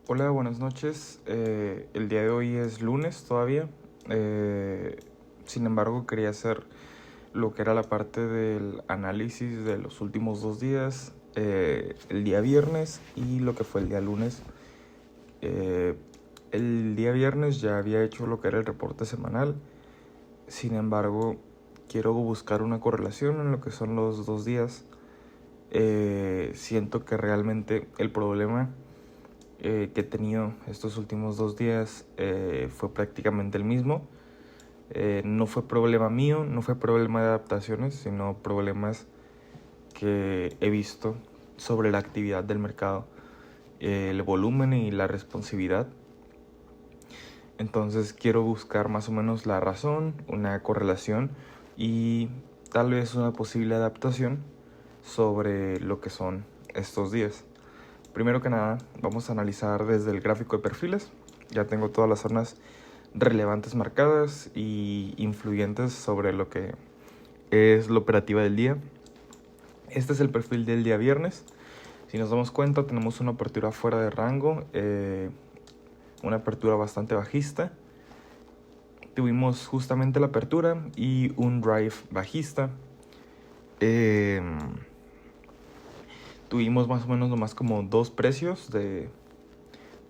Hola, buenas noches. El día de hoy es lunes todavía. Eh, Sin embargo, quería hacer lo que era la parte del análisis de los últimos 2 días, el día viernes y lo que fue el día lunes. Eh, el día viernes ya había hecho lo que era el reporte semanal. Sin embargo, quiero buscar una correlación en lo que son los 2 días. Siento que realmente el problema que he tenido estos últimos 2 días fue prácticamente el mismo. No fue problema mío, no fue problema de adaptaciones, sino problemas que he visto sobre la actividad del mercado, el volumen y la responsividad. Entonces quiero buscar más o menos la razón, una correlación y tal vez una posible adaptación sobre lo que son estos días. Primero que nada, vamos a analizar desde el gráfico de perfiles. Ya tengo todas las zonas relevantes marcadas y influyentes sobre lo que es la operativa del día. Este es el perfil del día viernes. Si nos damos cuenta, tenemos una apertura fuera de rango, una apertura bastante bajista. Tuvimos justamente la apertura y un drive bajista. Tuvimos más o menos nomás como dos precios de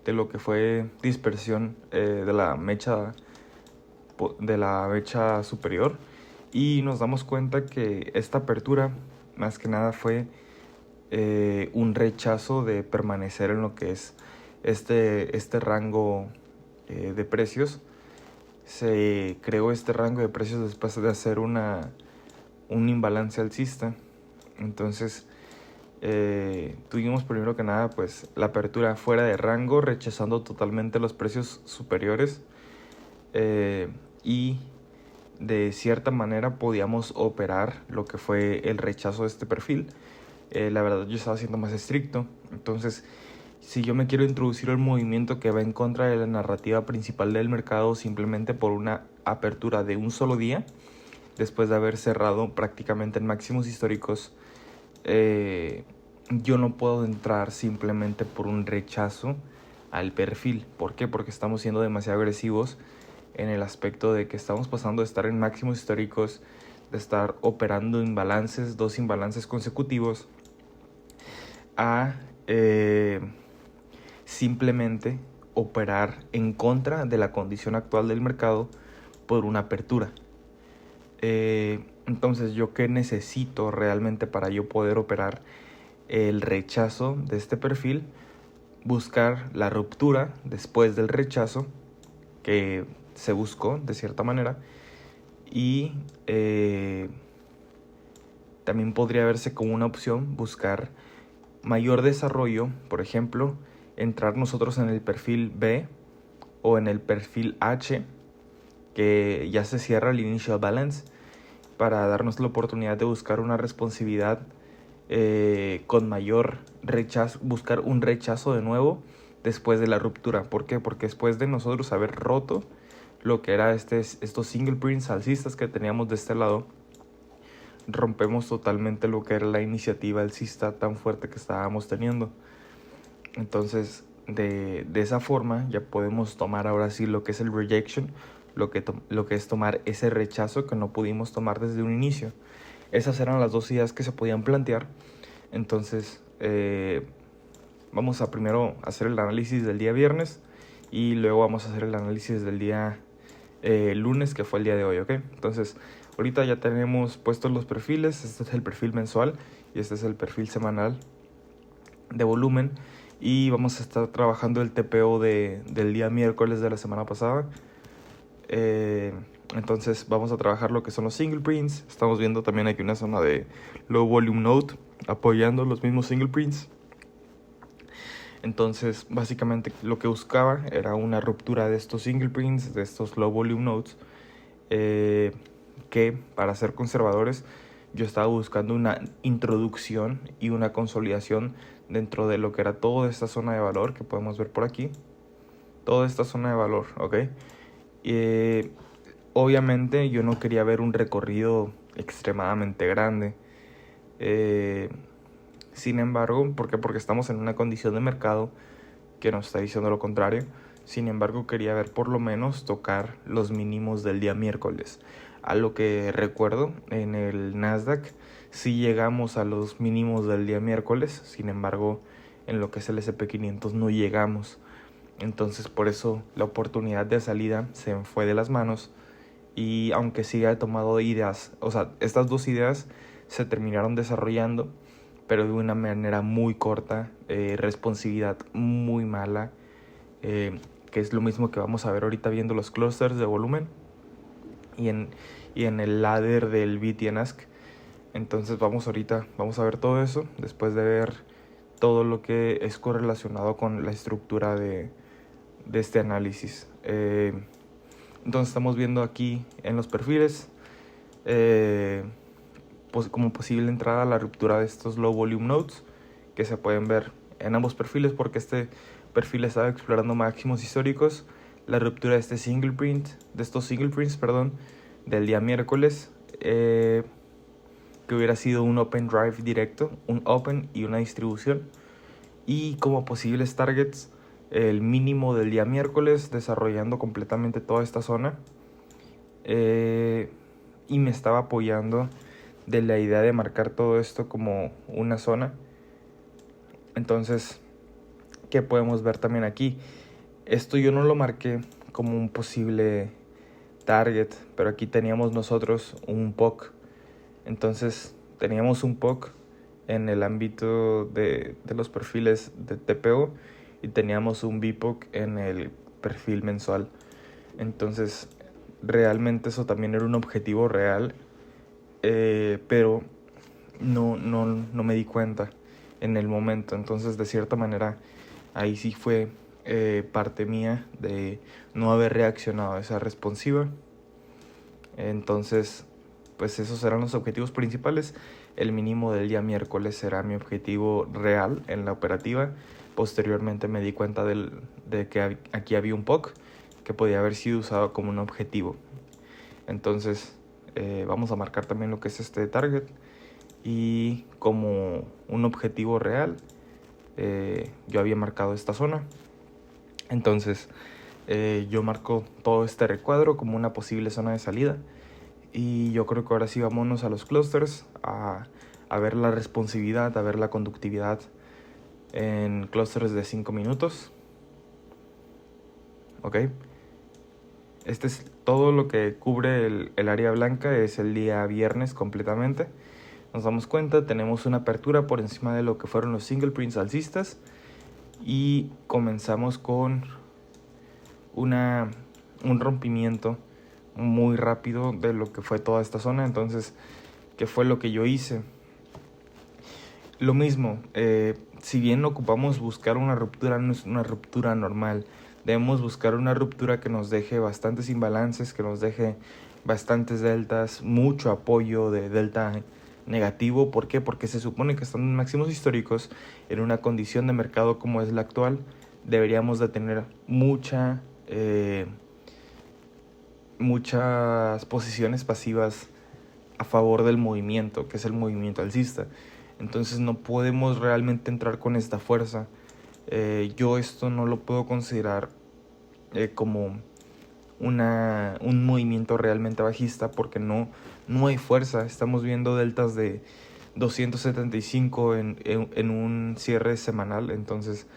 lo que fue dispersión de la mecha superior, y nos damos cuenta que esta apertura más que nada fue un rechazo de permanecer en lo que es este rango de precios. Se creó este rango de precios después de hacer un imbalance alcista. Entonces tuvimos primero que nada pues la apertura fuera de rango, rechazando totalmente los precios superiores, y de cierta manera podíamos operar lo que fue el rechazo de este perfil. La verdad, yo estaba siendo más estricto. Entonces, si yo me quiero introducir el movimiento que va en contra de la narrativa principal del mercado simplemente por una apertura de un solo día, después de haber cerrado prácticamente en máximos históricos, yo no puedo entrar simplemente por un rechazo al perfil. ¿Por qué? Porque estamos siendo demasiado agresivos en el aspecto de que estamos pasando de estar en máximos históricos, de estar operando imbalances, dos imbalances consecutivos, a simplemente operar en contra de la condición actual del mercado por una apertura. Entonces, ¿yo qué necesito realmente para yo poder operar el rechazo de este perfil? Buscar la ruptura después del rechazo que se buscó de cierta manera, y también podría verse como una opción buscar mayor desarrollo. Por ejemplo, entrar nosotros en el perfil B o en el perfil H, que ya se cierra el initial balance, para darnos la oportunidad de buscar una responsividad con mayor rechazo, buscar un rechazo de nuevo después de la ruptura. ¿Por qué? Porque después de nosotros haber roto lo que era estos single prints alcistas que teníamos de este lado, rompemos totalmente lo que era la iniciativa alcista tan fuerte que estábamos teniendo. Entonces, de esa forma ya podemos tomar ahora sí lo que es el rejection, lo que es tomar ese rechazo que no pudimos tomar desde un inicio. Esas eran las dos ideas que se podían plantear. Entonces, vamos a primero hacer el análisis del día viernes y luego vamos a hacer el análisis del día lunes, que fue el día de hoy, ¿ok? Entonces, ahorita ya tenemos puestos los perfiles. Este es el perfil mensual y este es el perfil semanal de volumen, y vamos a estar trabajando el TPO del día miércoles de la semana pasada. Entonces vamos a trabajar lo que son los single prints. Estamos viendo también aquí una zona de low volume node apoyando los mismos single prints. Entonces básicamente lo que buscaba era una ruptura de estos single prints, de estos low volume nodes, que para ser conservadores yo estaba buscando una introducción y una consolidación dentro de lo que era toda esta zona de valor que podemos ver por aquí. Toda esta zona de valor, ¿ok? Obviamente yo no quería ver un recorrido extremadamente grande. Sin embargo, ¿por qué? Porque estamos en una condición de mercado que nos está diciendo lo contrario. Sin embargo, quería ver por lo menos tocar los mínimos del día miércoles. A lo que recuerdo, en el Nasdaq sí llegamos a los mínimos del día miércoles. Sin embargo, en lo que es el S&P 500 no llegamos. Entonces, por eso la oportunidad de salida se me fue de las manos. Y aunque sí he tomado ideas, o sea, estas dos ideas se terminaron desarrollando, pero de una manera muy corta, responsividad muy mala, que es lo mismo que vamos a ver ahorita viendo los clusters de volumen y en el ladder del BTNASC. Entonces vamos a ver todo eso después de ver todo lo que es correlacionado con la estructura de este análisis. Entonces estamos viendo aquí en los perfiles como posible entrada a la ruptura de estos low volume nodes, que se pueden ver en ambos perfiles porque este perfil estaba explorando máximos históricos. La ruptura de estos single prints, del día miércoles, que hubiera sido un open drive directo, un open y una distribución. Y como posibles targets, el mínimo del día miércoles, desarrollando completamente toda esta zona. Y me estaba apoyando de la idea de marcar todo esto como una zona. Entonces, ¿qué podemos ver también aquí? Esto yo no lo marqué como un posible target, pero aquí teníamos nosotros un POC. Entonces, teníamos un POC en el ámbito de los perfiles de TPO y teníamos un BPOC en el perfil mensual. Entonces, realmente eso también era un objetivo real, pero no me di cuenta en el momento. Entonces, de cierta manera, ahí sí fue parte mía de no haber reaccionado a esa responsiva. Entonces, pues esos eran los objetivos principales. El mínimo del día miércoles será mi objetivo real en la operativa. Posteriormente me di cuenta de que aquí había un POC que podía haber sido usado como un objetivo. Entonces, vamos a marcar también lo que es este target. Y como un objetivo real, yo había marcado esta zona. Entonces, yo marco todo este recuadro como una posible zona de salida. Y yo creo que ahora sí vámonos a los clusters, a ver la responsividad, a ver la conductividad en clusters de 5 minutos. Ok. Este es todo lo que cubre el área blanca, es el día viernes completamente. Nos damos cuenta, tenemos una apertura por encima de lo que fueron los single prints alcistas. Y comenzamos con un rompimiento muy rápido de lo que fue toda esta zona. Entonces, ¿qué fue lo que yo hice? Lo mismo, si bien ocupamos buscar una ruptura, no es una ruptura normal. Debemos buscar una ruptura que nos deje bastantes imbalances, que nos deje bastantes deltas, mucho apoyo de delta negativo. ¿Por qué? Porque se supone que estando en máximos históricos, en una condición de mercado como es la actual, deberíamos de tener muchas posiciones pasivas a favor del movimiento, que es el movimiento alcista. Entonces no podemos realmente entrar con esta fuerza. Yo esto no lo puedo considerar como un movimiento realmente bajista, porque no hay fuerza. Estamos viendo deltas de 275 en un cierre semanal. Entonces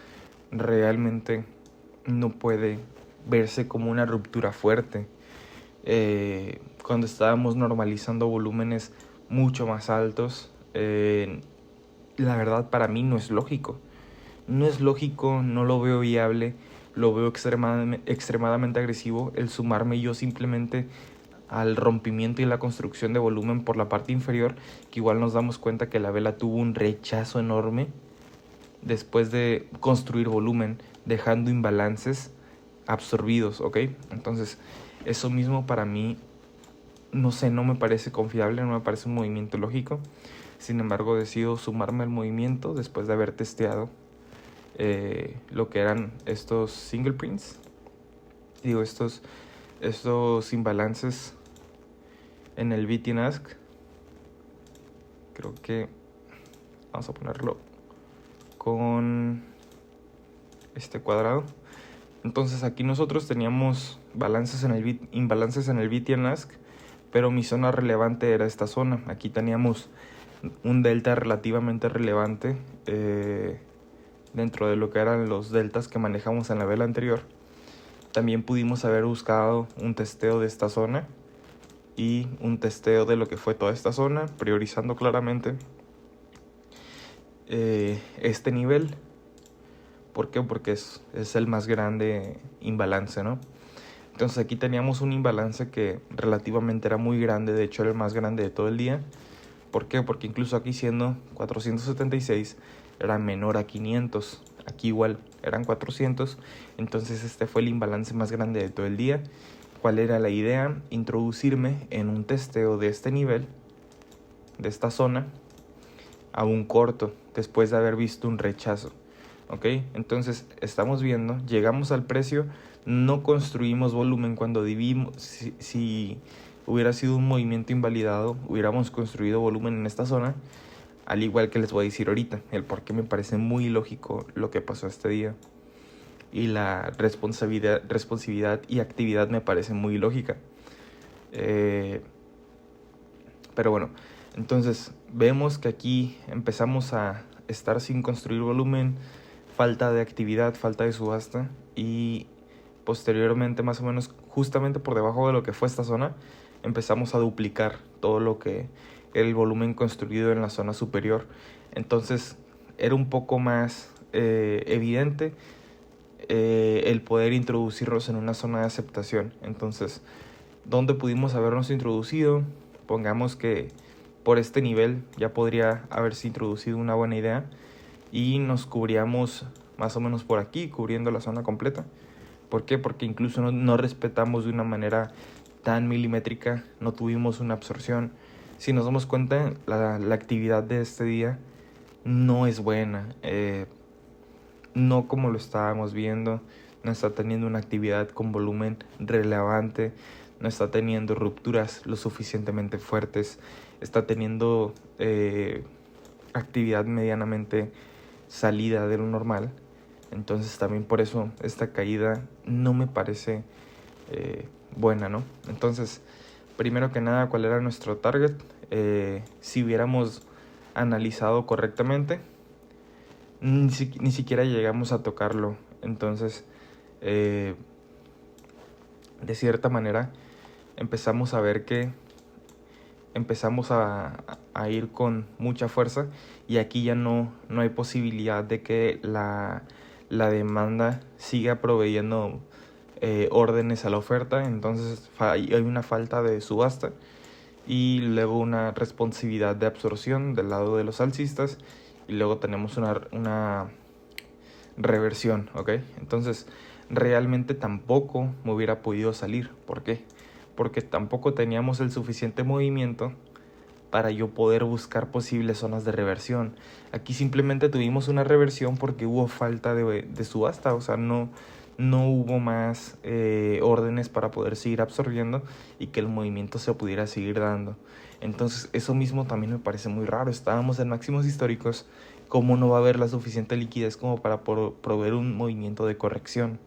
realmente no puede verse como una ruptura fuerte. Cuando estábamos normalizando volúmenes mucho más altos, la verdad para mí no es lógico. No es lógico, no lo veo viable, lo veo extremadamente agresivo el sumarme yo simplemente al rompimiento y la construcción de volumen por la parte inferior, que igual nos damos cuenta que la vela tuvo un rechazo enorme después de construir volumen, dejando imbalances absorbidos, ¿ok? Entonces, eso mismo para mí, no sé, no me parece confiable, no me parece un movimiento lógico. Sin embargo, decido sumarme al movimiento después de haber testeado lo que eran estos single prints. Digo, estos imbalances en el BTNASC. Creo que vamos a ponerlo con este cuadrado. Entonces aquí nosotros teníamos imbalances en el VT y en ASK, pero mi zona relevante era esta zona. Aquí teníamos un delta relativamente relevante dentro de lo que eran los deltas que manejamos en la vela anterior. También pudimos haber buscado un testeo de esta zona y un testeo de lo que fue toda esta zona, priorizando claramente este nivel. ¿Por qué? Porque es el más grande imbalance, ¿no? Entonces aquí teníamos un imbalance que relativamente era muy grande, de hecho era el más grande de todo el día. ¿Por qué? Porque incluso aquí siendo 476 era menor a 500, aquí igual eran 400, entonces este fue el imbalance más grande de todo el día. ¿Cuál era la idea? Introducirme en un testeo de este nivel, de esta zona, a un corto, después de haber visto un rechazo. ¿Ok? Entonces estamos viendo, llegamos al precio, no construimos volumen cuando dividimos. Si hubiera sido un movimiento invalidado, hubiéramos construido volumen en esta zona, al igual que les voy a decir ahorita, el por qué me parece muy lógico lo que pasó este día. Y la responsividad y actividad me parece muy lógica. Pero bueno, entonces vemos que aquí empezamos a estar sin construir volumen, falta de actividad, falta de subasta, y posteriormente, más o menos justamente por debajo de lo que fue esta zona, empezamos a duplicar todo lo que el volumen construido en la zona superior. Entonces era un poco más evidente el poder introducirnos en una zona de aceptación. Entonces, ¿dónde pudimos habernos introducido? Pongamos que por este nivel ya podría haberse introducido una buena idea y nos cubríamos más o menos por aquí, cubriendo la zona completa. ¿Por qué? Porque incluso no respetamos de una manera tan milimétrica, no tuvimos una absorción. Si nos damos cuenta, la actividad de este día no es buena, no como lo estábamos viendo, no está teniendo una actividad con volumen relevante, no está teniendo rupturas lo suficientemente fuertes, está teniendo actividad medianamente salida de lo normal. Entonces también por eso esta caída no me parece buena, ¿no? Entonces, primero que nada, ¿cuál era nuestro target? Si hubiéramos analizado correctamente, ni siquiera llegamos a tocarlo. Entonces, de cierta manera, empezamos a ver que empezamos a ir con mucha fuerza, y aquí ya no hay posibilidad de que la demanda siga proveyendo órdenes a la oferta. Entonces hay una falta de subasta y luego una responsividad de absorción del lado de los alcistas, y luego tenemos una reversión, ¿ok? Entonces realmente tampoco me hubiera podido salir. ¿Por qué? Porque tampoco teníamos el suficiente movimiento para yo poder buscar posibles zonas de reversión. Aquí simplemente tuvimos una reversión porque hubo falta de subasta, o sea, no hubo más órdenes para poder seguir absorbiendo y que el movimiento se pudiera seguir dando. Entonces eso mismo también me parece muy raro. Estábamos en máximos históricos, ¿cómo no va a haber la suficiente liquidez como para proveer un movimiento de corrección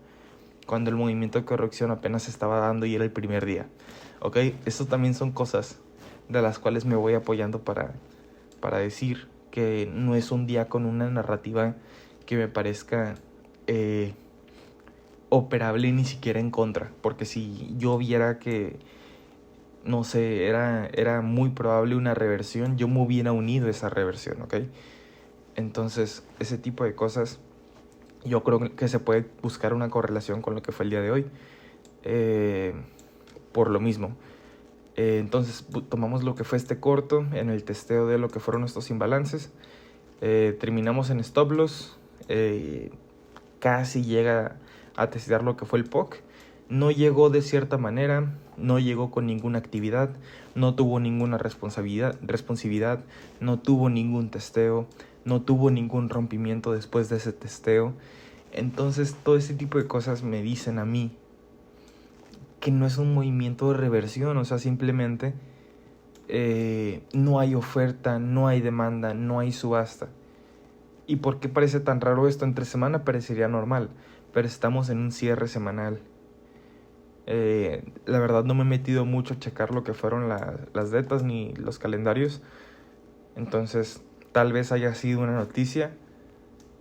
cuando el movimiento de corrección apenas se estaba dando y era el primer día? ¿Ok? Eso también son cosas de las cuales me voy apoyando para decir que no es un día con una narrativa que me parezca operable ni siquiera en contra. Porque si yo viera que, no sé, era muy probable una reversión, yo me hubiera unido a esa reversión, ¿ok? Entonces, ese tipo de cosas, yo creo que se puede buscar una correlación con lo que fue el día de hoy. Por lo mismo. Entonces tomamos lo que fue este corto en el testeo de lo que fueron estos imbalances. Terminamos en stop loss. Casi llega a testear lo que fue el POC. No llegó de cierta manera, no llegó con ninguna actividad, no tuvo ninguna responsividad, no tuvo ningún testeo, no tuvo ningún rompimiento después de ese testeo. Entonces todo ese tipo de cosas me dicen a mí que no es un movimiento de reversión, o sea, simplemente no hay oferta, no hay demanda, no hay subasta. ¿Y por qué parece tan raro esto? Entre semana parecería normal, pero estamos en un cierre semanal. La verdad no me he metido mucho a checar lo que fueron las datas ni los calendarios. Entonces tal vez haya sido una noticia.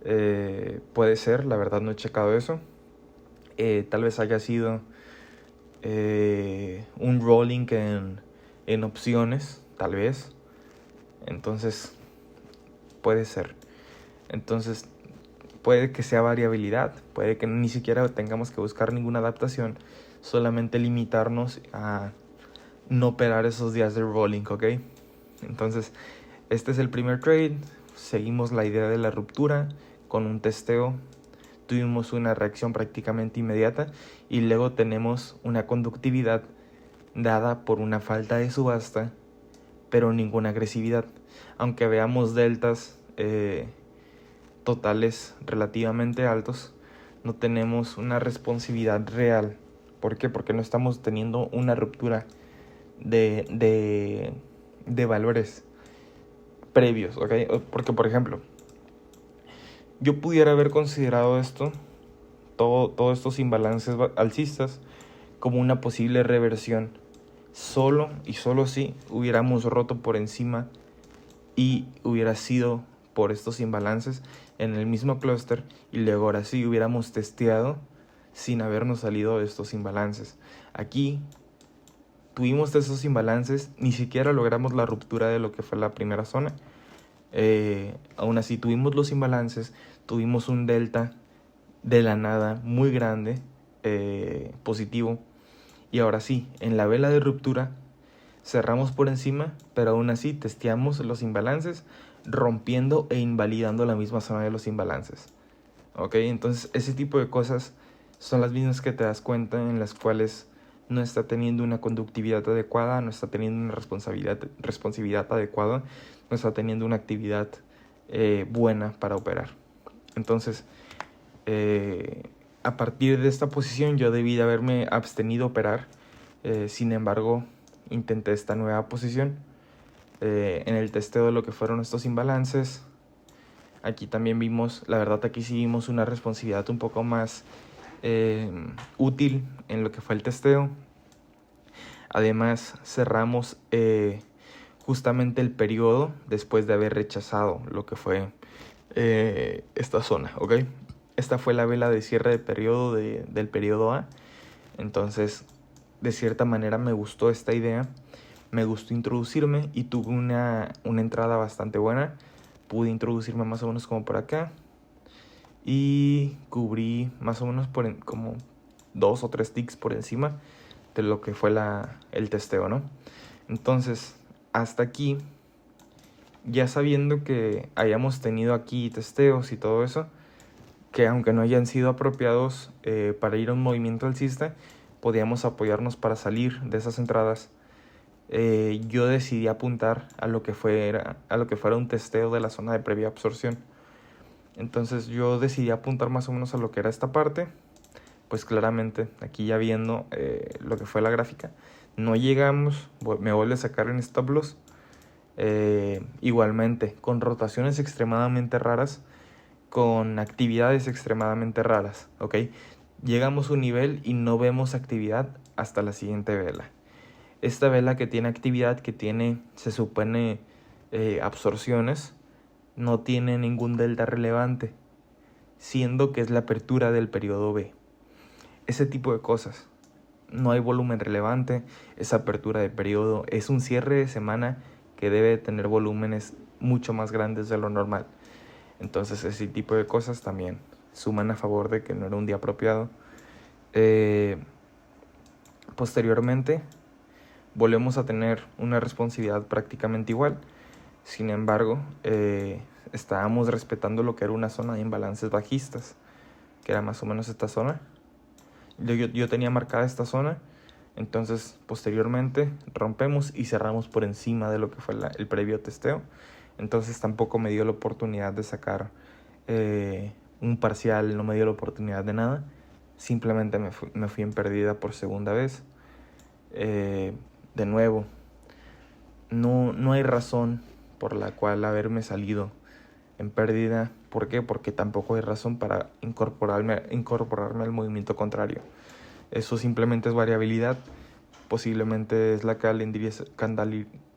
Puede ser, la verdad no he checado eso. Tal vez haya sido un rolling en opciones, tal vez. Entonces puede ser. Entonces puede que sea variabilidad, puede que ni siquiera tengamos que buscar ninguna adaptación, solamente limitarnos a no operar esos días de rolling, ¿ok? Entonces este es el primer trade, seguimos la idea de la ruptura con un testeo, tuvimos una reacción prácticamente inmediata y luego tenemos una conductividad dada por una falta de subasta, pero ninguna agresividad, aunque veamos deltas totales relativamente altos, no tenemos una responsividad real. ¿Por qué? Porque no estamos teniendo una ruptura de valores previos, ¿ok? Porque, por ejemplo, yo pudiera haber considerado todos estos imbalances alcistas, como una posible reversión. Solo y solo si hubiéramos roto por encima y hubiera sido por estos imbalances en el mismo clúster y luego ahora sí hubiéramos testeado sin habernos salido de estos imbalances. Aquí tuvimos esos imbalances, ni siquiera logramos la ruptura de lo que fue la primera zona. Aún así tuvimos los imbalances, tuvimos un delta de la nada muy grande, positivo, y ahora sí, en la vela de ruptura cerramos por encima, pero aún así testeamos los imbalances, rompiendo e invalidando la misma zona de los imbalances. ¿Ok? Entonces ese tipo de cosas son las mismas que te das cuenta en las cuales no está teniendo una conductividad adecuada, no está teniendo una responsividad adecuada, no está teniendo una actividad buena para operar. Entonces, a partir de esta posición yo debí de haberme abstenido a operar. Sin embargo, intenté esta nueva posición en el testeo de lo que fueron estos imbalances. Aquí también vimos, la verdad aquí sí vimos una responsividad un poco más útil en lo que fue el testeo. Además cerramos justamente el periodo después de haber rechazado lo que fue esta zona, ¿ok? Esta fue la vela de cierre de periodo del periodo A. Entonces, de cierta manera me gustó esta idea, me gustó introducirme y tuve una entrada bastante buena. Pude introducirme más o menos como por acá y cubrí más o menos como 2 o 3 ticks por encima de lo que fue el testeo, ¿no? Entonces, hasta aquí, ya sabiendo que hayamos tenido aquí testeos y todo eso, que aunque no hayan sido apropiados para ir a un movimiento alcista, podíamos apoyarnos para salir de esas entradas. Yo decidí apuntar a lo que fuera un testeo de la zona de previa absorción. Entonces yo decidí apuntar más o menos a lo que era esta parte. Pues claramente, aquí ya viendo lo que fue la gráfica, no llegamos, me vuelve a sacar en stop loss. Igualmente, con rotaciones extremadamente raras, con actividades extremadamente raras, ¿ok? Llegamos a un nivel y no vemos actividad hasta la siguiente vela. Esta vela que tiene actividad, que tiene, se supone, absorciones, no tiene ningún delta relevante, siendo que es la apertura del periodo B. Ese tipo de cosas. No hay volumen relevante, esa apertura de periodo es un cierre de semana que debe tener volúmenes mucho más grandes de lo normal. Entonces ese tipo de cosas también suman a favor de que no era un día apropiado. Posteriormente volvemos a tener una responsividad prácticamente igual. Sin embargo, estábamos respetando lo que era una zona de imbalances bajistas, que era más o menos esta zona. Yo tenía marcada esta zona, entonces posteriormente rompemos y cerramos por encima de lo que fue el previo testeo. Entonces tampoco me dio la oportunidad de sacar un parcial, no me dio la oportunidad de nada. Simplemente me fui en pérdida por segunda vez. De nuevo, no hay razón por la cual haberme salido en pérdida. ¿Por qué? Porque tampoco hay razón para incorporarme al movimiento contrario. Eso simplemente es variabilidad. Posiblemente es la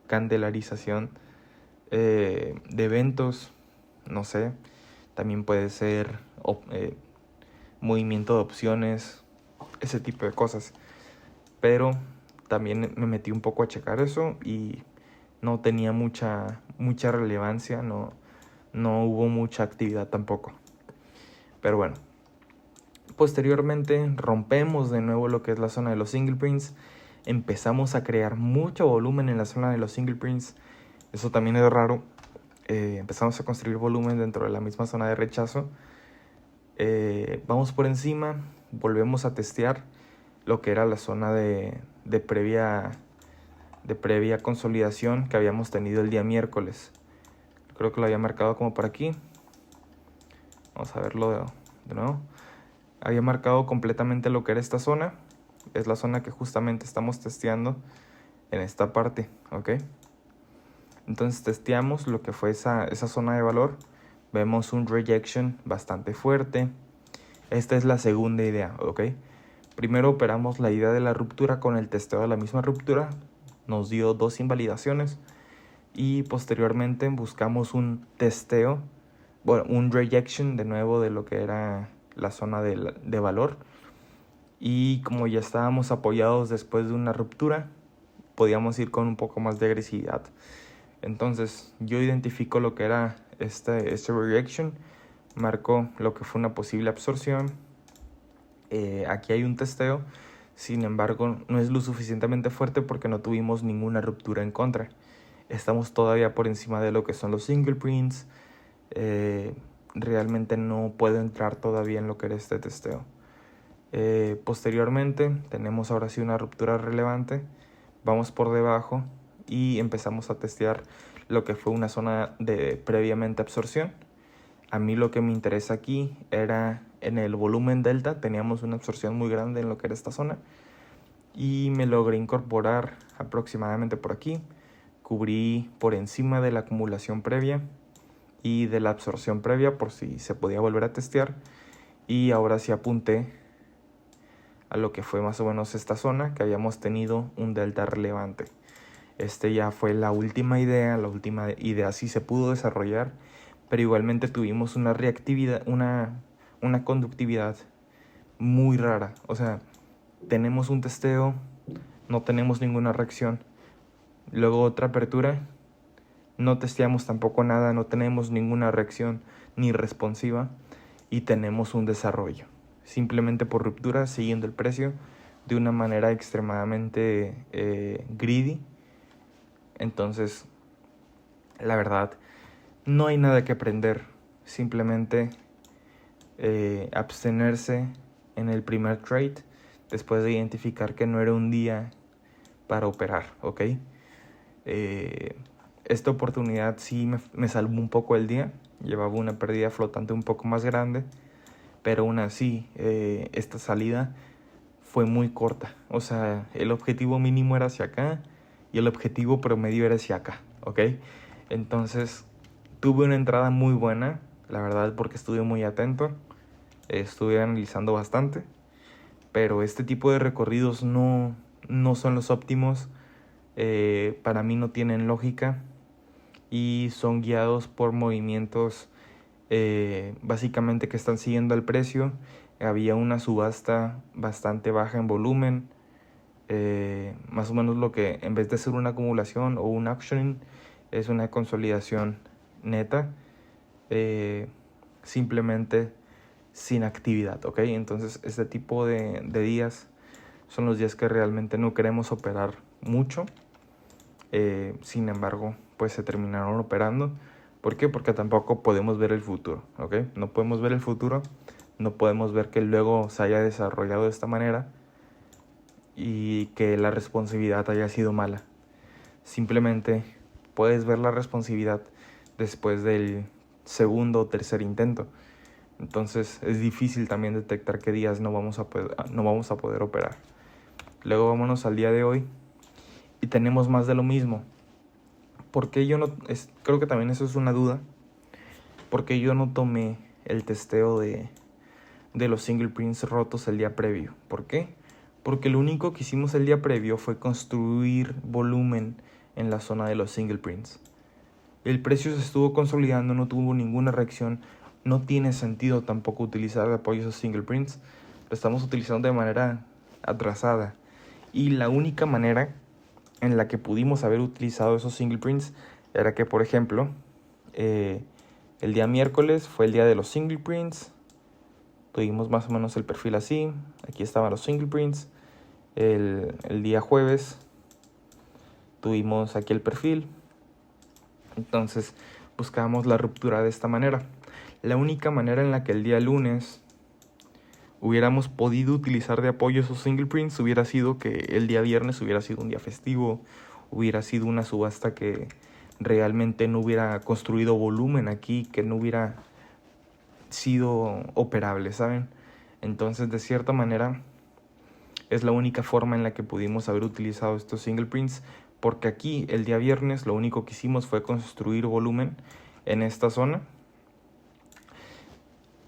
candelarización de eventos, no sé. También puede ser movimiento de opciones, ese tipo de cosas. Pero también me metí un poco a checar eso y no tenía mucha relevancia, no hubo mucha actividad tampoco. Pero bueno, posteriormente rompemos de nuevo lo que es la zona de los single prints. Empezamos a crear mucho volumen en la zona de los single prints. Eso también es raro. Empezamos a construir volumen dentro de la misma zona de rechazo. Vamos por encima, volvemos a testear lo que era la zona de previa consolidación que habíamos tenido el día miércoles. Creo que lo había marcado como por aquí. Vamos a verlo de nuevo. Había marcado completamente lo que era esta zona. Es la zona que justamente estamos testeando en esta parte, ¿ok? Entonces testeamos lo que fue esa zona de valor. Vemos un rejection bastante fuerte. Esta es la segunda idea, ¿ok? Primero operamos la idea de la ruptura con el testeo de la misma ruptura. Nos dio 2 invalidaciones. Y posteriormente buscamos un testeo, bueno, un rejection de nuevo de lo que era la zona de valor. Y como ya estábamos apoyados después de una ruptura, podíamos ir con un poco más de agresividad. Entonces yo identifico lo que era este rejection, marco lo que fue una posible absorción. Aquí hay un testeo, sin embargo no es lo suficientemente fuerte porque no tuvimos ninguna ruptura en contra. Estamos todavía por encima de lo que son los single prints. Realmente no puedo entrar todavía en lo que era este testeo. Posteriormente tenemos ahora sí una ruptura relevante. Vamos por debajo y empezamos a testear lo que fue una zona de previamente absorción. A mí lo que me interesa aquí era en el volumen delta. Teníamos una absorción muy grande en lo que era esta zona y me logré incorporar aproximadamente por aquí. Cubrí por encima de la acumulación previa y de la absorción previa por si se podía volver a testear. Y ahora sí apunté a lo que fue más o menos esta zona, que habíamos tenido un delta relevante. Ya fue la última idea sí se pudo desarrollar, pero igualmente tuvimos una reactividad, una conductividad muy rara. O sea, tenemos un testeo, no tenemos ninguna reacción. Luego otra apertura, no testeamos tampoco nada, no tenemos ninguna reacción ni responsiva y tenemos un desarrollo. Simplemente por ruptura, siguiendo el precio de una manera extremadamente greedy. Entonces, la verdad, no hay nada que aprender. Simplemente abstenerse en el primer trade después de identificar que no era un día para operar, ¿ok? Esta oportunidad sí me salvó un poco el día. Llevaba una pérdida flotante un poco más grande, pero aún así esta salida fue muy corta. O sea, el objetivo mínimo era hacia acá y el objetivo promedio era hacia acá, ¿ok? Entonces tuve una entrada muy buena, la verdad, porque estuve muy atento, estuve analizando bastante, pero este tipo de recorridos no son los óptimos. Para mí no tienen lógica y son guiados por movimientos básicamente que están siguiendo el precio. Había una subasta bastante baja en volumen, más o menos lo que en vez de ser una acumulación o un auctioning es una consolidación neta, simplemente sin actividad, ¿ok? Entonces este tipo de días son los días que realmente no queremos operar mucho. Sin embargo, pues se terminaron operando. ¿Por qué? Porque tampoco podemos ver el futuro, ¿ok? No podemos ver el futuro, no podemos ver que luego se haya desarrollado de esta manera y que la responsividad haya sido mala. Simplemente puedes ver la responsividad después del segundo o tercer intento. Entonces es difícil también detectar qué días no vamos a poder operar. Luego vámonos al día de hoy y tenemos más de lo mismo. ¿Por qué yo no? Creo que también eso es una duda. porque yo no tomé el testeo de los single prints rotos el día previo. ¿Por qué? Porque lo único que hicimos el día previo fue construir volumen en la zona de los single prints. El precio se estuvo consolidando, no tuvo ninguna reacción. No tiene sentido tampoco utilizar de apoyo esos single prints. Lo estamos utilizando de manera atrasada. Y la única manera en la que pudimos haber utilizado esos single prints era que, por ejemplo, el día miércoles fue el día de los single prints. Tuvimos más o menos el perfil así. Aquí estaban los single prints. El día jueves tuvimos aquí el perfil. Entonces buscábamos la ruptura de esta manera. La única manera en la que el día lunes hubiéramos podido utilizar de apoyo esos single prints hubiera sido que el día viernes hubiera sido un día festivo, hubiera sido una subasta que realmente no hubiera construido volumen aquí, que no hubiera sido operable, ¿saben? Entonces, de cierta manera, es la única forma en la que pudimos haber utilizado estos single prints, porque aquí el día viernes lo único que hicimos fue construir volumen en esta zona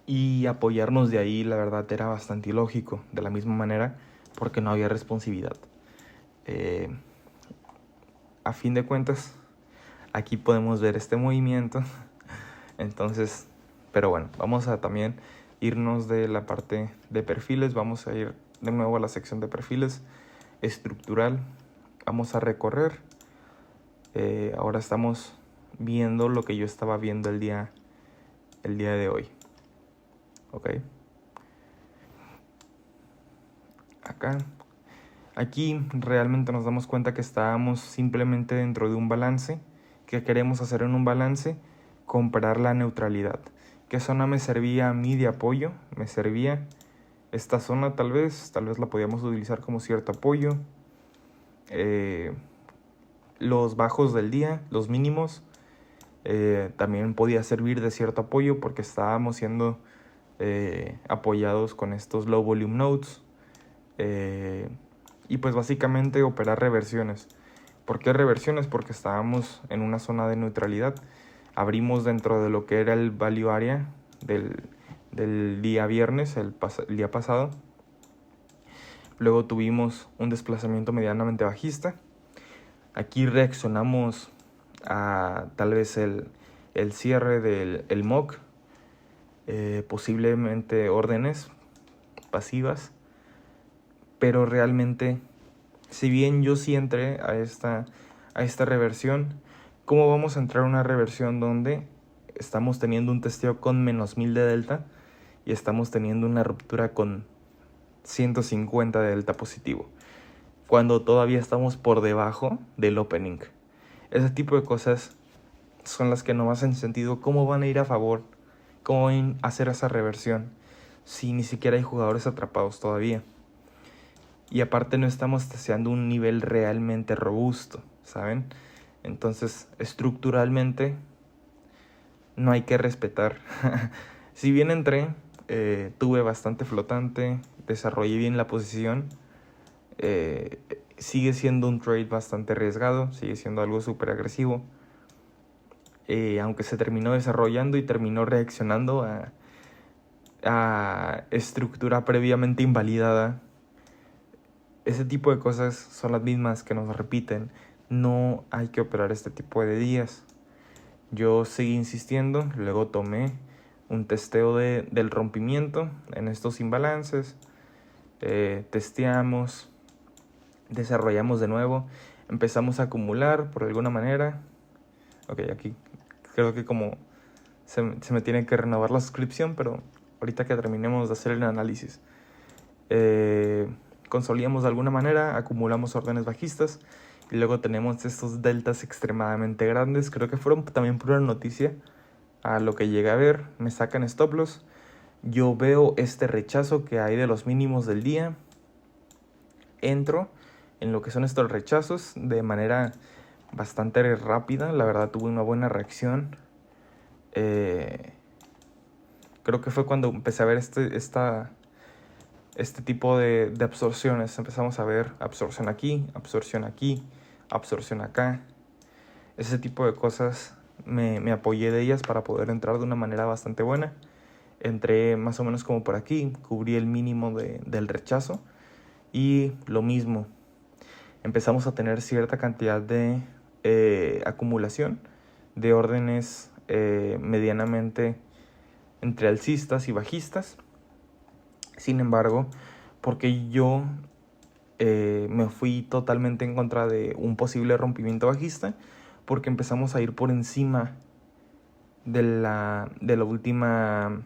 y apoyarnos de ahí. La verdad era bastante ilógico, de la misma manera, porque no había responsividad. A fin de cuentas, aquí podemos ver este movimiento. Entonces, pero bueno, vamos a también irnos de la parte de perfiles. Vamos a ir de nuevo a la sección de perfiles estructural. Vamos a recorrer. Ahora estamos viendo lo que yo estaba viendo el día de hoy. Ok. Aquí realmente nos damos cuenta que estábamos simplemente dentro de un balance. ¿Qué queremos hacer en un balance? Comprar la neutralidad. ¿Qué zona me servía a mí de apoyo? Me servía esta zona tal vez la podíamos utilizar como cierto apoyo. Los bajos del día, los mínimos, también podía servir de cierto apoyo porque estábamos siendo apoyados con estos low volume nodes. Y pues básicamente operar reversiones. ¿Por qué reversiones? Porque estábamos en una zona de neutralidad. Abrimos dentro de lo que era el value area del día viernes, el día pasado. Luego tuvimos un desplazamiento medianamente bajista. Aquí reaccionamos a tal vez el cierre del MOC. Posiblemente órdenes pasivas. Pero realmente, si bien yo sí entré a esta reversión, ¿cómo vamos a entrar a una reversión donde estamos teniendo un testeo con menos 1000 de delta y estamos teniendo una ruptura con 150 de delta positivo, cuando todavía estamos por debajo del opening? Ese tipo de cosas son las que no hacen sentido. ¿Cómo van a ir a favor? ¿Cómo van a hacer esa reversión si ni siquiera hay jugadores atrapados todavía? Y aparte no estamos testeando un nivel realmente robusto, ¿saben? Entonces, estructuralmente, no hay que respetar. Si bien entré, tuve bastante flotante, desarrollé bien la posición. Sigue siendo un trade bastante arriesgado, sigue siendo algo súper agresivo. Aunque se terminó desarrollando y terminó reaccionando a estructura previamente invalidada. Ese tipo de cosas son las mismas que nos repiten. No hay que operar este tipo de días. Yo seguí insistiendo, luego tomé un testeo del rompimiento en estos imbalances. Testeamos, desarrollamos de nuevo, empezamos a acumular por alguna manera. Ok, aquí creo que como se me tiene que renovar la suscripción, pero ahorita que terminemos de hacer el análisis. Consolidamos de alguna manera, acumulamos órdenes bajistas y luego tenemos estos deltas extremadamente grandes. Creo que fueron también pura noticia a lo que llegué a ver. Me sacan stop loss. Yo veo este rechazo que hay de los mínimos del día. Entro en lo que son estos rechazos de manera bastante rápida. La verdad tuve una buena reacción. Creo que fue cuando empecé a ver este tipo de absorciones. Empezamos a ver absorción aquí, absorción acá. Ese tipo de cosas me apoyé de ellas para poder entrar de una manera bastante buena. Entré más o menos como por aquí, cubrí el mínimo del rechazo y lo mismo. Empezamos a tener cierta cantidad de acumulación de órdenes medianamente entre alcistas y bajistas. Sin embargo, porque yo me fui totalmente en contra de un posible rompimiento bajista, porque empezamos a ir por encima de la última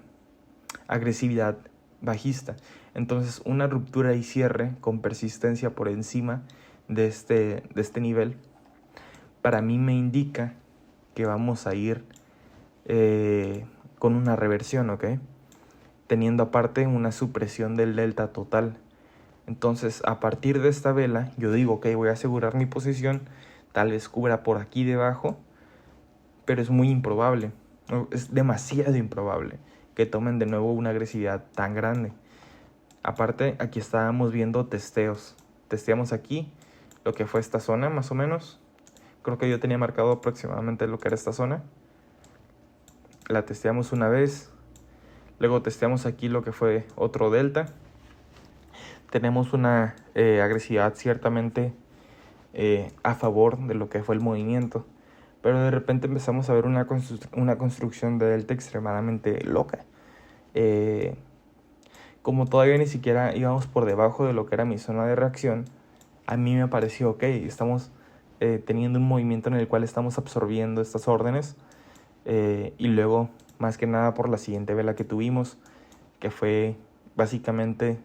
agresividad bajista. Entonces, una ruptura y cierre con persistencia por encima de este nivel, para mí me indica que vamos a ir con una reversión, ¿ok? Teniendo aparte una supresión del delta total. Entonces, a partir de esta vela, yo digo, ok, voy a asegurar mi posición, tal vez cubra por aquí debajo, pero es muy improbable, es demasiado improbable que tomen de nuevo una agresividad tan grande. Aparte, aquí estábamos viendo testeos. Testeamos aquí lo que fue esta zona, más o menos. Creo que yo tenía marcado aproximadamente lo que era esta zona. La testeamos una vez. Luego testeamos aquí lo que fue otro delta. Tenemos una agresividad ciertamente a favor de lo que fue el movimiento. Pero de repente empezamos a ver una construcción de delta extremadamente loca. Como todavía ni siquiera íbamos por debajo de lo que era mi zona de reacción, a mí me pareció, ok, estamos teniendo un movimiento en el cual estamos absorbiendo estas órdenes. Y luego, más que nada por la siguiente vela que tuvimos, que fue básicamente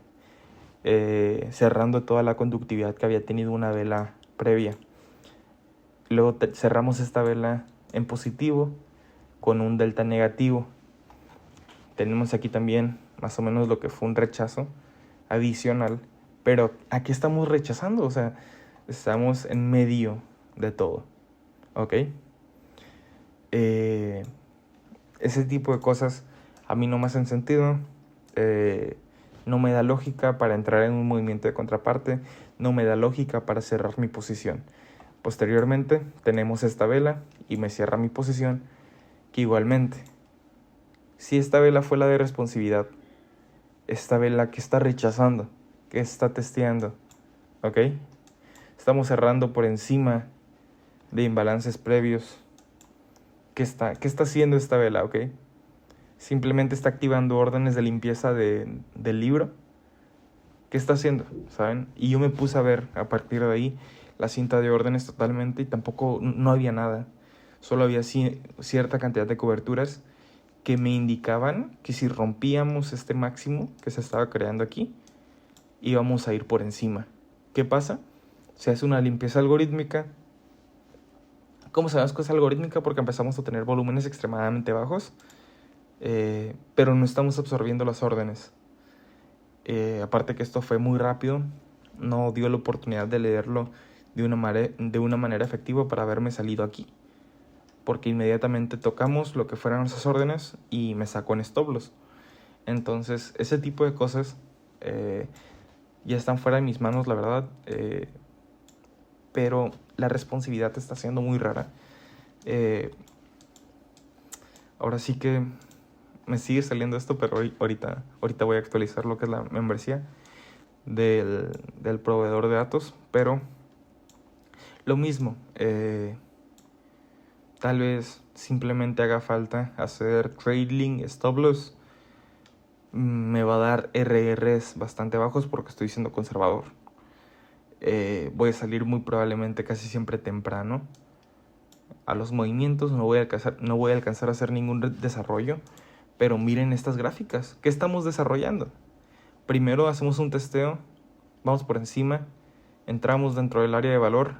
cerrando toda la conductividad que había tenido una vela previa. Luego cerramos esta vela en positivo con un delta negativo. Tenemos aquí también más o menos lo que fue un rechazo adicional, pero aquí estamos rechazando, o sea, estamos en medio de todo, ¿ok? Ese tipo de cosas a mí no me hacen sentido, no me da lógica para entrar en un movimiento de contraparte, no me da lógica para cerrar mi posición. Posteriormente tenemos esta vela y me cierra mi posición, que igualmente, si esta vela fue la de responsividad, esta vela que está rechazando, que está testeando, ¿ok? Estamos cerrando por encima de imbalances previos. ¿Qué está haciendo esta vela, ok? Simplemente está activando órdenes de limpieza del libro. ¿Qué está haciendo? ¿Saben? Y yo me puse a ver a partir de ahí la cinta de órdenes totalmente y tampoco, no había nada. Solo había cierta cantidad de coberturas que me indicaban que si rompíamos este máximo que se estaba creando aquí, íbamos a ir por encima. ¿Qué pasa? Se hace una limpieza algorítmica. ¿Cómo sabemos que es algorítmica? Porque empezamos a tener volúmenes extremadamente bajos, pero no estamos absorbiendo las órdenes. Aparte que esto fue muy rápido, no dio la oportunidad de leerlo de una manera efectiva para haberme salido aquí, porque inmediatamente tocamos lo que fueran esas órdenes y me sacó en stop loss. Entonces ese tipo de cosas ya están fuera de mis manos, la verdad, pero la responsividad está siendo muy rara. Ahora sí que me sigue saliendo esto, pero ahorita voy a actualizar lo que es la membresía del proveedor de datos. Pero lo mismo, tal vez simplemente haga falta hacer trailing stop loss. Me va a dar RRs bastante bajos porque estoy siendo conservador. Voy a salir muy probablemente casi siempre temprano a los movimientos. No voy a alcanzar a hacer ningún desarrollo. Pero miren estas gráficas. ¿Qué estamos desarrollando? Primero hacemos un testeo, vamos por encima, entramos dentro del área de valor,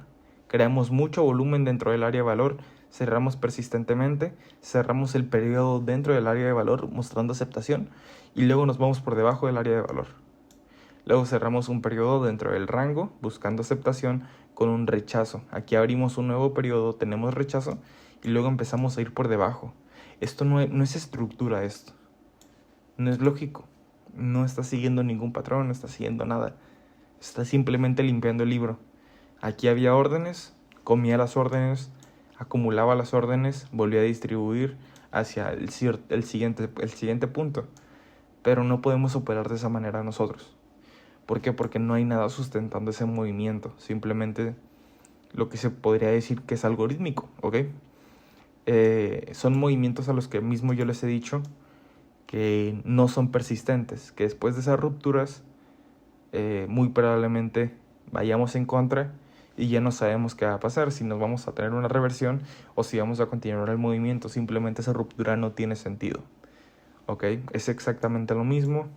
creamos mucho volumen dentro del área de valor, cerramos persistentemente, cerramos el periodo dentro del área de valor mostrando aceptación y luego nos vamos por debajo del área de valor. Luego cerramos un periodo dentro del rango buscando aceptación con un rechazo. Aquí abrimos un nuevo periodo, tenemos rechazo y luego empezamos a ir por debajo. Esto no es estructura, esto no es lógico, no está siguiendo ningún patrón, no está siguiendo nada, está simplemente limpiando el libro. Aquí había órdenes, comía las órdenes, acumulaba las órdenes, volvía a distribuir hacia el siguiente punto. Pero no podemos operar de esa manera nosotros. ¿Por qué? Porque no hay nada sustentando ese movimiento. Simplemente lo que se podría decir que es algorítmico, ¿ok? Son movimientos a los que mismo yo les he dicho que no son persistentes, que después de esas rupturas muy probablemente vayamos en contra y ya no sabemos qué va a pasar, si nos vamos a tener una reversión o si vamos a continuar el movimiento. Simplemente esa ruptura no tiene sentido, ¿ok? Es exactamente lo mismo.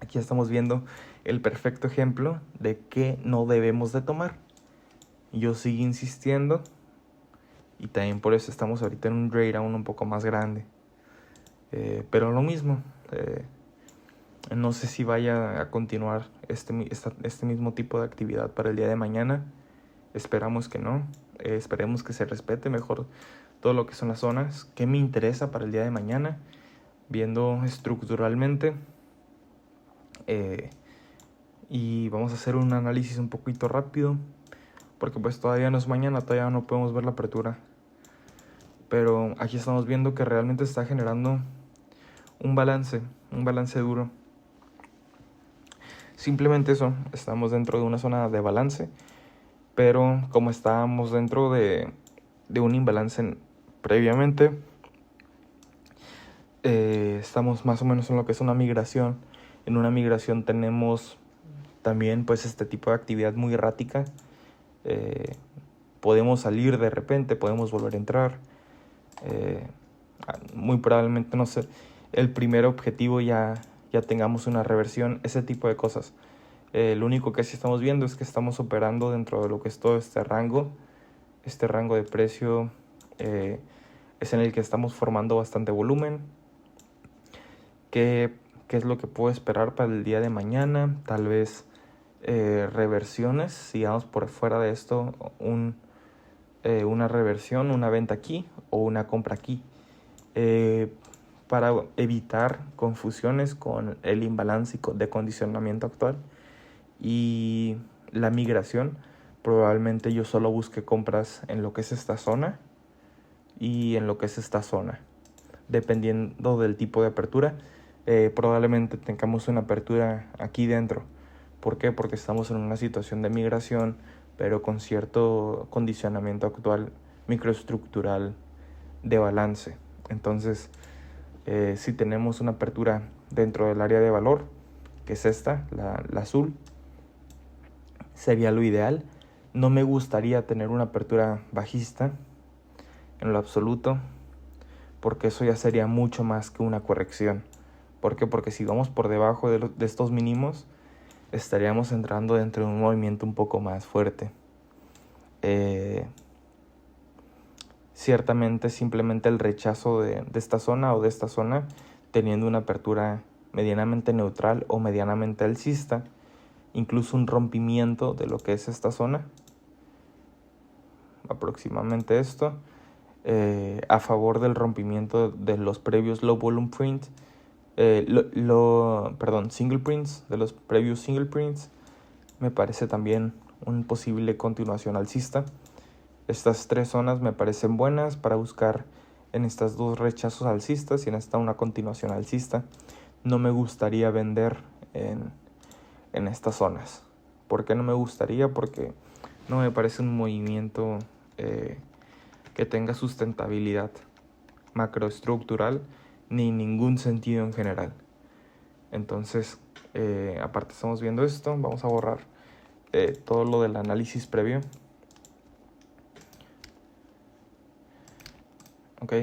Aquí estamos viendo el perfecto ejemplo de qué no debemos de tomar. Yo sigo insistiendo y también por eso estamos ahorita en un trade aún un poco más grande. Pero lo mismo, no sé si vaya a continuar este mismo tipo de actividad para el día de mañana. Esperamos que no. Esperemos que se respete mejor todo lo que son las zonas. ¿Qué me interesa para el día de mañana? Viendo estructuralmente. Y vamos a hacer un análisis un poquito rápido. Porque pues todavía no es mañana, todavía no podemos ver la apertura. Pero aquí estamos viendo que realmente está generando un balance duro. Simplemente eso, estamos dentro de una zona de balance, pero como estábamos dentro de un imbalance previamente, estamos más o menos en lo que es una migración. En una migración tenemos también pues este tipo de actividad muy errática. Podemos salir de repente, podemos volver a entrar. Muy probablemente, no sé, el primer objetivo ya tengamos una reversión, ese tipo de cosas. Lo único que sí estamos viendo es que estamos operando dentro de lo que es todo este rango de precio. Es en el que estamos formando bastante volumen. ¿Qué es lo que puedo esperar para el día de mañana? Tal vez reversiones, sigamos por fuera de esto, una reversión, una venta aquí o una compra aquí. Para evitar confusiones con el imbalance de condicionamiento actual y la migración, probablemente yo solo busque compras en lo que es esta zona y en lo que es esta zona. Dependiendo del tipo de apertura, probablemente tengamos una apertura aquí dentro. ¿Por qué? Porque estamos en una situación de migración, pero con cierto condicionamiento actual microestructural de balance. Entonces, si tenemos una apertura dentro del área de valor, que es esta, la azul, sería lo ideal. No me gustaría tener una apertura bajista en lo absoluto, porque eso ya sería mucho más que una corrección. ¿Por qué? Porque si vamos por debajo de estos mínimos, estaríamos entrando dentro de un movimiento un poco más fuerte. Ciertamente simplemente el rechazo de esta zona o de esta zona, teniendo una apertura medianamente neutral o medianamente alcista, incluso un rompimiento de lo que es esta zona, aproximadamente esto, a favor del rompimiento de los previos low volume print, single prints, de los previos single prints, me parece también un posible continuación alcista. Estas tres zonas me parecen buenas para buscar en estas dos rechazos alcistas y en esta una continuación alcista. No me gustaría vender en estas zonas. ¿Por qué no me gustaría? Porque no me parece un movimiento que tenga sustentabilidad macroestructural ni ningún sentido en general. Entonces, aparte estamos viendo esto, vamos a borrar todo lo del análisis previo. Ok,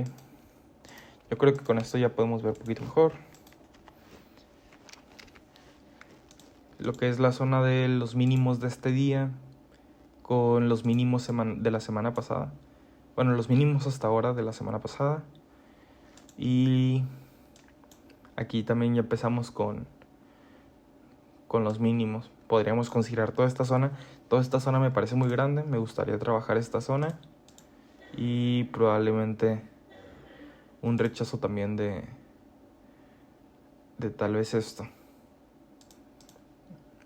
yo creo que con esto ya podemos ver un poquito mejor lo que es la zona de los mínimos de este día con los mínimos de la semana pasada. Bueno, los mínimos hasta ahora de la semana pasada. Y aquí también ya empezamos con los mínimos. Podríamos considerar toda esta zona. Toda esta zona me parece muy grande. Me gustaría trabajar esta zona. Y probablemente un rechazo también de tal vez esto.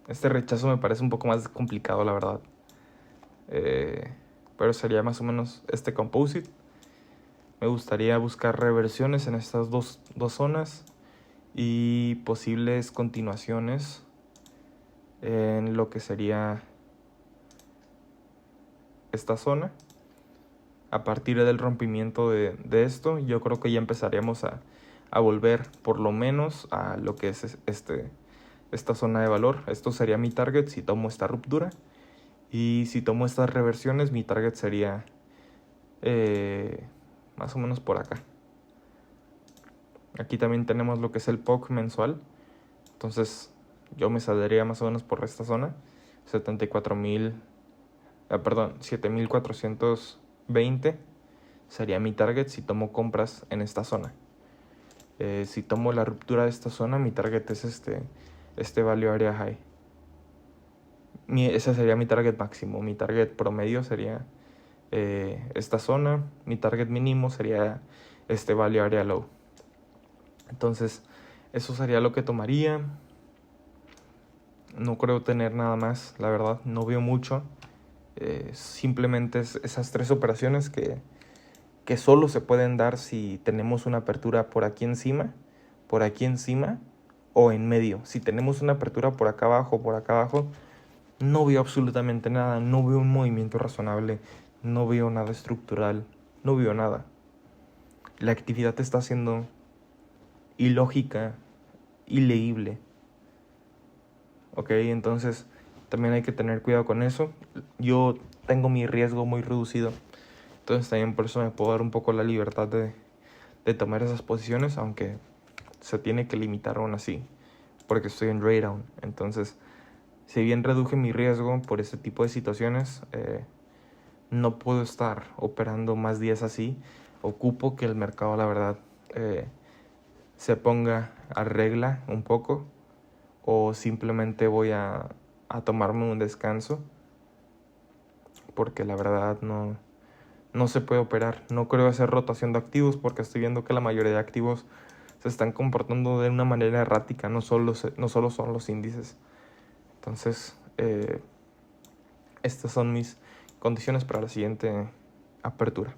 Este rechazo me parece un poco más complicado, la verdad. pero sería más o menos este composite. Me gustaría buscar reversiones en estas dos zonas y posibles continuaciones en lo que sería esta zona. A partir del rompimiento de esto, yo creo que ya empezaríamos a volver por lo menos a lo que es esta zona de valor. Esto sería mi target si tomo esta ruptura. Y si tomo estas reversiones, mi target sería más o menos por acá. Aquí también tenemos lo que es el POC mensual. Entonces yo me saldría más o menos por esta zona. 7420 sería mi target si tomo compras en esta zona. Si tomo la ruptura de esta zona, mi target es este value area high. Ese sería mi target máximo. Mi target promedio sería esta zona. Mi target mínimo sería este value area low. Entonces eso sería lo que tomaría. No creo tener nada más, la verdad. No veo mucho. Simplemente es esas tres operaciones que solo se pueden dar si tenemos una apertura por aquí encima o en medio. Si tenemos una apertura por acá abajo, no veo absolutamente nada. No veo un movimiento razonable. No veo nada estructural. No veo nada. La actividad está siendo ilógica, ileíble. Ok, entonces también hay que tener cuidado con eso. Yo tengo mi riesgo muy reducido. Entonces también por eso me puedo dar un poco la libertad de tomar esas posiciones, aunque se tiene que limitar aún así, porque estoy en drawdown. Entonces, si bien reduje mi riesgo por este tipo de situaciones, no puedo estar operando más días así. Ocupo que el mercado, la verdad, se ponga a regla un poco, o simplemente voy a tomarme un descanso, porque la verdad no se puede operar. No creo hacer rotación de activos porque estoy viendo que la mayoría de activos se están comportando de una manera errática, no solo son los índices. Entonces, estas son mis condiciones para la siguiente apertura.